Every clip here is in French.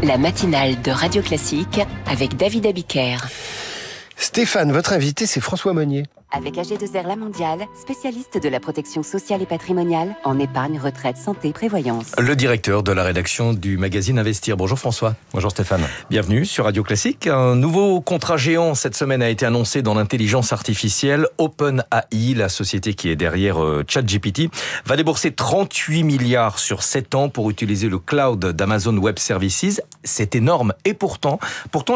La matinale de Radio Classique avec David Abiker. Stéphane, votre invité, c'est François Monnier. Avec AG2R La Mondiale, spécialiste de la protection sociale et patrimoniale en épargne, retraite, santé, prévoyance. Le directeur de la rédaction du magazine Investir. Bonjour François. Bonjour Stéphane. Bienvenue sur Radio Classique. Un nouveau contrat géant cette semaine a été annoncé dans l'intelligence artificielle. OpenAI, la société qui est derrière ChatGPT, va débourser 38 milliards sur 7 ans pour utiliser le cloud d'Amazon Web Services. C'est énorme. Et pourtant,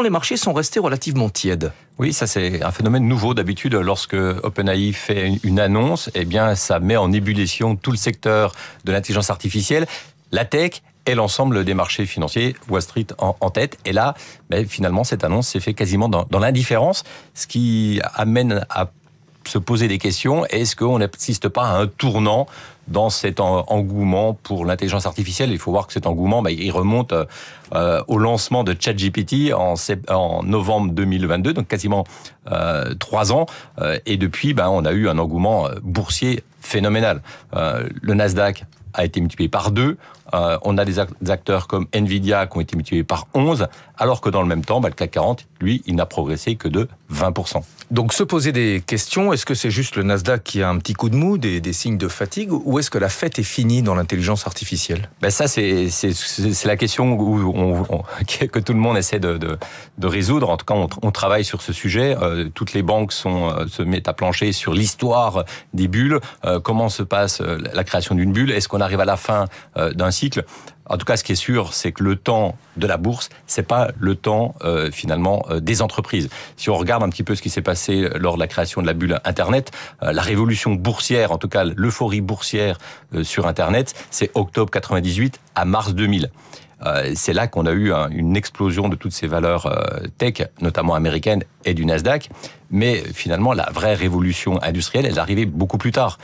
les marchés sont restés relativement tièdes. Oui, ça c'est un phénomène nouveau. D'habitude, lorsque OpenAI fait une annonce, eh bien, ça met en ébullition tout le secteur de l'intelligence artificielle, la tech et l'ensemble des marchés financiers, Wall Street en tête. Et là, finalement, cette annonce s'est fait quasiment dans l'indifférence, ce qui amène à se poser des questions. Est-ce qu'on n'assiste pas à un tournant dans cet engouement pour l'intelligence artificielle? Il faut voir que cet engouement, il remonte au lancement de ChatGPT en novembre 2022, donc quasiment 3 ans. Et depuis, on a eu un engouement boursier phénoménal. Le Nasdaq a été multiplié par 2. On a des acteurs comme Nvidia qui ont été multipliés par 11, alors que dans le même temps, le CAC 40, lui, il n'a progressé que de 20%. Donc se poser des questions, est-ce que c'est juste le Nasdaq qui a un petit coup de mou, des signes de fatigue, ou est-ce que la fête est finie dans l'intelligence artificielle? Ça, c'est la question que tout le monde essaie de résoudre. En tout cas, on travaille sur ce sujet. Toutes les banques se mettent à plancher sur l'histoire des bulles. Comment se passe la création d'une bulle? Est-ce qu'on arrive à la fin d'un cycle? En tout cas, ce qui est sûr, c'est que le temps de la bourse, c'est pas le temps finalement des entreprises. Si on regarde un petit peu ce qui s'est passé lors de la création de la bulle Internet, la révolution boursière, en tout cas l'euphorie boursière sur Internet, c'est octobre 98 à mars 2000. C'est là qu'on a eu une explosion de toutes ces valeurs tech, notamment américaines et du Nasdaq. Mais finalement, la vraie révolution industrielle, elle est arrivée beaucoup plus tard.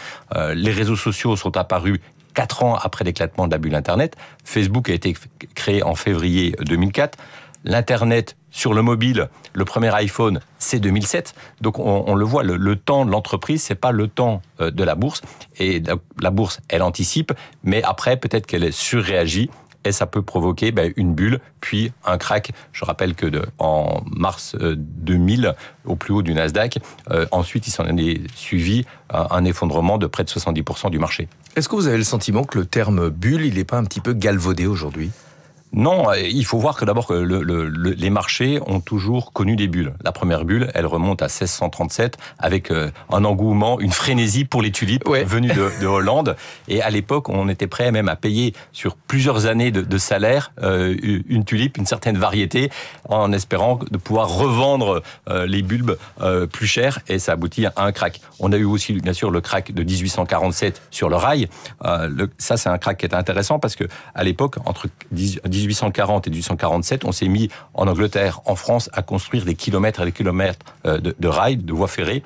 Les réseaux sociaux sont apparus 4 ans après l'éclatement de la bulle Internet. Facebook a été créé en février 2004. L'Internet sur le mobile, le premier iPhone, c'est 2007. Donc on le voit, le temps de l'entreprise, c'est pas le temps de la bourse. Et la bourse, elle anticipe, mais après, peut-être qu'elle surréagit. Et ça peut provoquer une bulle, puis un crack. Je rappelle que en mars 2000, au plus haut du Nasdaq, ensuite il s'en est suivi un effondrement de près de 70% du marché. Est-ce que vous avez le sentiment que le terme bulle, il n'est pas un petit peu galvaudé aujourd'hui ? Non, il faut voir que d'abord que les marchés ont toujours connu des bulles. La première bulle, elle remonte à 1637 avec un engouement, une frénésie pour les tulipes venues de Hollande. Et à l'époque, on était prêt même à payer sur plusieurs années de salaire une tulipe, une certaine variété, en espérant de pouvoir revendre les bulbes plus cher. Et ça aboutit à un crack. On a eu aussi, bien sûr, le crack de 1847 sur le rail. Ça, c'est un crack qui est intéressant parce que à l'époque, entre 1840 et 1847, on s'est mis en Angleterre, en France, à construire des kilomètres et des kilomètres de rails, de voies ferrées.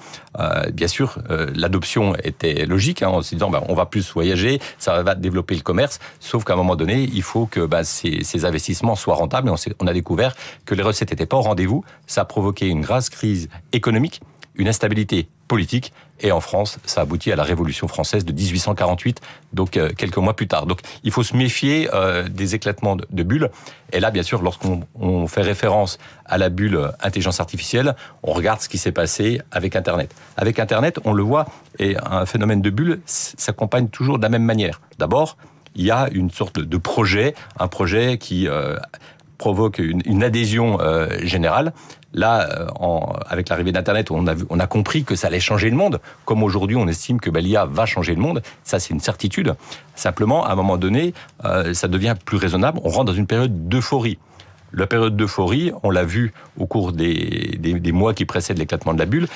Bien sûr, l'adoption était logique, en se disant on va plus voyager, ça va développer le commerce, sauf qu'à un moment donné, il faut que ces investissements soient rentables. Et on a découvert que les recettes n'étaient pas au rendez-vous. Ça a provoqué une grave crise économique, une instabilité politique, et en France, ça aboutit à la Révolution française de 1848, donc quelques mois plus tard. Donc il faut se méfier des éclatements de bulles. Et là, bien sûr, lorsqu'on fait référence à la bulle intelligence artificielle, on regarde ce qui s'est passé avec Internet. Avec Internet, on le voit, et un phénomène de bulle s'accompagne toujours de la même manière. D'abord, il y a une sorte de projet, un projet qui provoque une adhésion générale. Là, avec l'arrivée d'Internet, on a compris que ça allait changer le monde. Comme aujourd'hui, on estime que l'IA va changer le monde. Ça, c'est une certitude. Simplement, à un moment donné, ça devient plus raisonnable. On rentre dans une période d'euphorie. La période d'euphorie, on l'a vu au cours des mois qui précèdent l'éclatement de la bulle.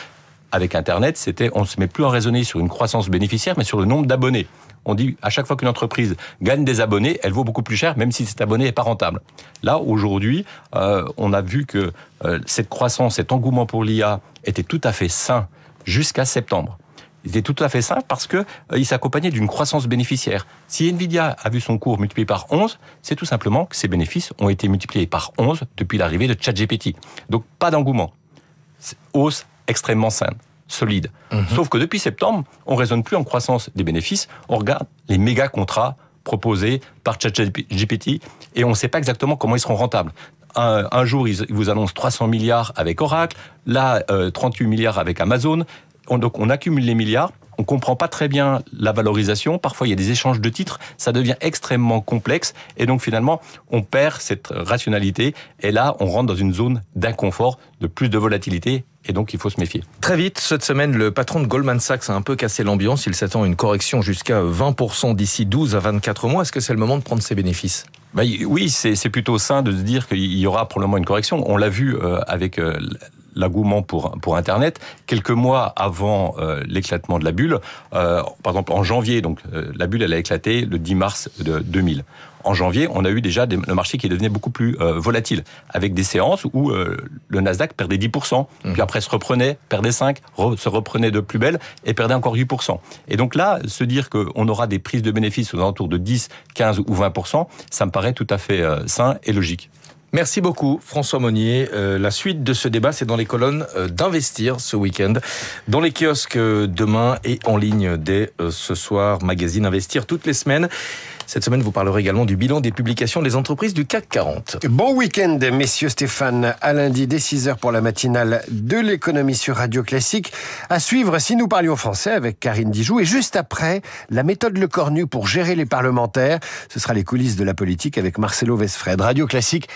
Avec Internet, on ne se met plus à raisonner sur une croissance bénéficiaire, mais sur le nombre d'abonnés. On dit, à chaque fois qu'une entreprise gagne des abonnés, elle vaut beaucoup plus cher, même si cet abonné n'est pas rentable. Là, aujourd'hui, on a vu que cette croissance, cet engouement pour l'IA était tout à fait sain jusqu'à septembre. Il était tout à fait sain parce que il s'accompagnait d'une croissance bénéficiaire. Si Nvidia a vu son cours multiplié par 11, c'est tout simplement que ses bénéfices ont été multipliés par 11 depuis l'arrivée de ChatGPT. Donc, pas d'engouement. Hausse extrêmement saine, solide. Sauf que depuis septembre, on ne raisonne plus en croissance des bénéfices, on regarde les méga contrats proposés par ChatGPT et on ne sait pas exactement comment ils seront rentables. Un jour, ils vous annoncent 300 milliards avec Oracle, là, 38 milliards avec Amazon. Donc, on accumule les milliards. On comprend pas très bien la valorisation. Parfois, il y a des échanges de titres. Ça devient extrêmement complexe. Et donc, finalement, on perd cette rationalité. Et là, on rentre dans une zone d'inconfort, de plus de volatilité. Et donc, il faut se méfier. Très vite, cette semaine, le patron de Goldman Sachs a un peu cassé l'ambiance. Il s'attend à une correction jusqu'à 20% d'ici 12 à 24 mois. Est-ce que c'est le moment de prendre ses bénéfices ? Oui, c'est plutôt sain de se dire qu'il y aura probablement une correction. On l'a vu avec l'engouement pour Internet. Quelques mois avant l'éclatement de la bulle, par exemple en janvier, donc la bulle elle a éclaté le 10 mars de 2000. En janvier, on a eu déjà le marché qui devenait beaucoup plus volatile, avec des séances où le Nasdaq perdait 10%, puis après se reprenait, perdait 5%, se reprenait de plus belle et perdait encore 8%. Et donc là, se dire qu'on aura des prises de bénéfices aux alentours de 10, 15 ou 20%, ça me paraît tout à fait sain et logique. Merci beaucoup François Monnier. La suite de ce débat, c'est dans les colonnes d'Investir ce week-end, dans les kiosques demain et en ligne dès ce soir. Magazine Investir toutes les semaines. Cette semaine, vous parlerez également du bilan des publications des entreprises du CAC 40. Bon week-end, messieurs Stéphane. À lundi, dès 6h pour la matinale de l'économie sur Radio Classique. À suivre, si nous parlions français, avec Karine Dijoux. Et juste après, la méthode Le Cornu pour gérer les parlementaires. Ce sera les coulisses de la politique avec Marcelo Vesfred. Radio Classique.